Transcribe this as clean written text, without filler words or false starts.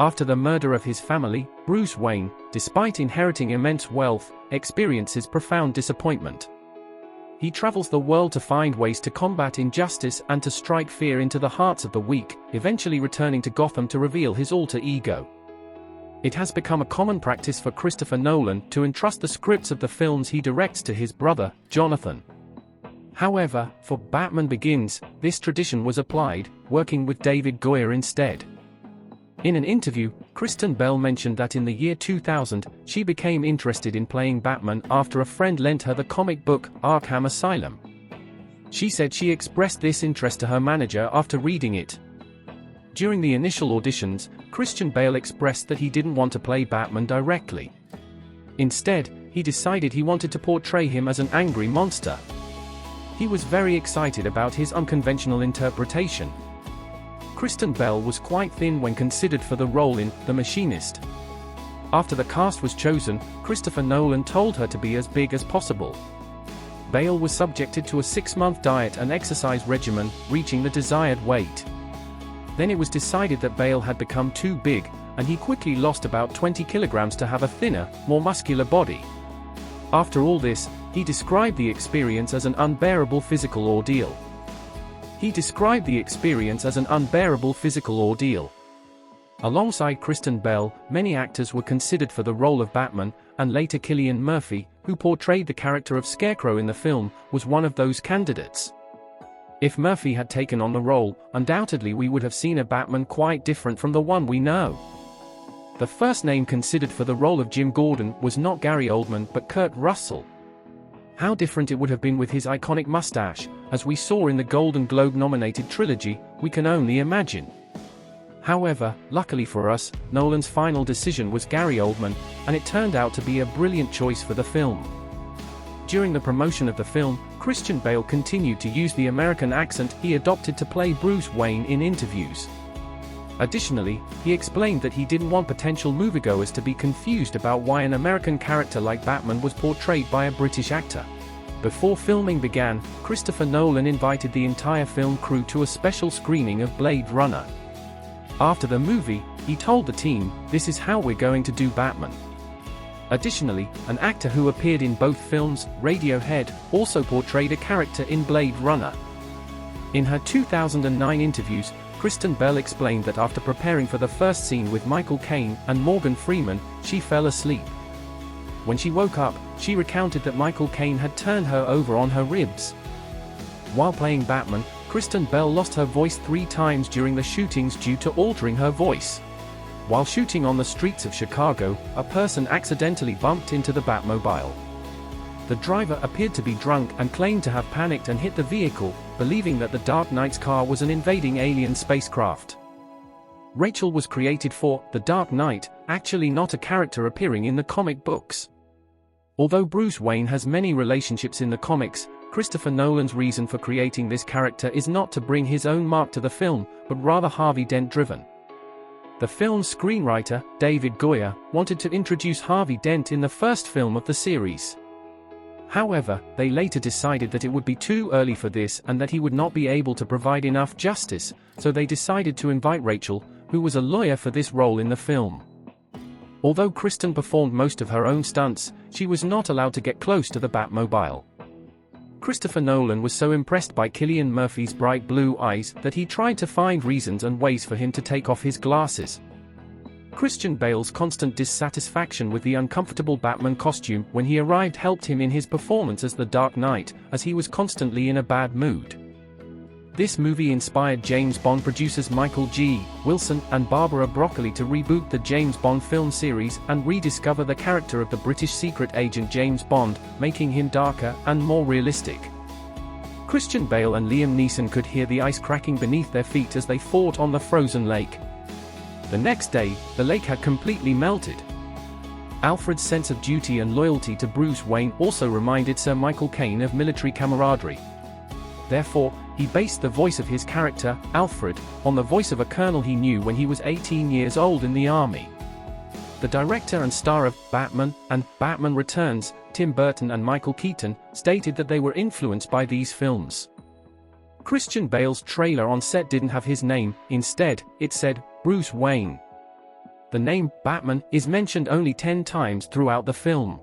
After the murder of his family, Bruce Wayne, despite inheriting immense wealth, experiences profound disappointment. He travels the world to find ways to combat injustice and to strike fear into the hearts of the weak, eventually returning to Gotham to reveal his alter ego. It has become a common practice for Christopher Nolan to entrust the scripts of the films he directs to his brother, Jonathan. However, for Batman Begins, this tradition was applied, working with David Goyer instead. In an interview, Kristen Bell mentioned that in the year 2000, she became interested in playing Batman after a friend lent her the comic book, Arkham Asylum. She said she expressed this interest to her manager after reading it. During the initial auditions, Christian Bale expressed that he didn't want to play Batman directly. Instead, he decided he wanted to portray him as an angry monster. He was very excited about his unconventional interpretation. Kristen Bell was quite thin when considered for the role in The Machinist. After the cast was chosen, Christopher Nolan told her to be as big as possible. Bale was subjected to a 6-month diet and exercise regimen, reaching the desired weight. Then it was decided that Bale had become too big, and he quickly lost about 20 kilograms to have a thinner, more muscular body. After all this, he described the experience as an unbearable physical ordeal. Alongside Kristen Bell, many actors were considered for the role of Batman, and later Cillian Murphy, who portrayed the character of Scarecrow in the film, was one of those candidates. If Murphy had taken on the role, undoubtedly we would have seen a Batman quite different from the one we know. The first name considered for the role of Jim Gordon was not Gary Oldman but Kurt Russell. How different it would have been with his iconic mustache, as we saw in the Golden Globe-nominated trilogy, we can only imagine. However, luckily for us, Nolan's final decision was Gary Oldman, and it turned out to be a brilliant choice for the film. During the promotion of the film, Christian Bale continued to use the American accent he adopted to play Bruce Wayne in interviews. Additionally, he explained that he didn't want potential moviegoers to be confused about why an American character like Batman was portrayed by a British actor. Before filming began, Christopher Nolan invited the entire film crew to a special screening of Blade Runner. After the movie, he told the team, "This is how we're going to do Batman." Additionally, an actor who appeared in both films, Radiohead, also portrayed a character in Blade Runner. In her 2009 interviews, Kristen Bell explained that after preparing for the first scene with Michael Caine and Morgan Freeman, she fell asleep. When she woke up, she recounted that Michael Caine had turned her over on her ribs. While playing Batman, Kristen Bell lost her voice 3 times during the shootings due to altering her voice. While shooting on the streets of Chicago, a person accidentally bumped into the Batmobile. The driver appeared to be drunk and claimed to have panicked and hit the vehicle, believing that the Dark Knight's car was an invading alien spacecraft. Rachel was created for The Dark Knight, actually not a character appearing in the comic books. Although Bruce Wayne has many relationships in the comics, Christopher Nolan's reason for creating this character is not to bring his own mark to the film, but rather Harvey Dent-driven. The film's screenwriter, David Goyer, wanted to introduce Harvey Dent in the first film of the series. However, they later decided that it would be too early for this and that he would not be able to provide enough justice, so they decided to invite Rachel, who was a lawyer for this role in the film. Although Kristen performed most of her own stunts, she was not allowed to get close to the Batmobile. Christopher Nolan was so impressed by Cillian Murphy's bright blue eyes that he tried to find reasons and ways for him to take off his glasses. Christian Bale's constant dissatisfaction with the uncomfortable Batman costume when he arrived helped him in his performance as the Dark Knight, as he was constantly in a bad mood. This movie inspired James Bond producers Michael G. Wilson and Barbara Broccoli to reboot the James Bond film series and rediscover the character of the British secret agent James Bond, making him darker and more realistic. Christian Bale and Liam Neeson could hear the ice cracking beneath their feet as they fought on the frozen lake. The next day, the lake had completely melted. Alfred's sense of duty and loyalty to Bruce Wayne also reminded Sir Michael Caine of military camaraderie. Therefore, he based the voice of his character, Alfred, on the voice of a colonel he knew when he was 18 years old in the army. The director and star of Batman and Batman Returns, Tim Burton and Michael Keaton, stated that they were influenced by these films. Christian Bale's trailer on set didn't have his name, instead, it said, Bruce Wayne. the name Batman is mentioned only 10 times throughout the film.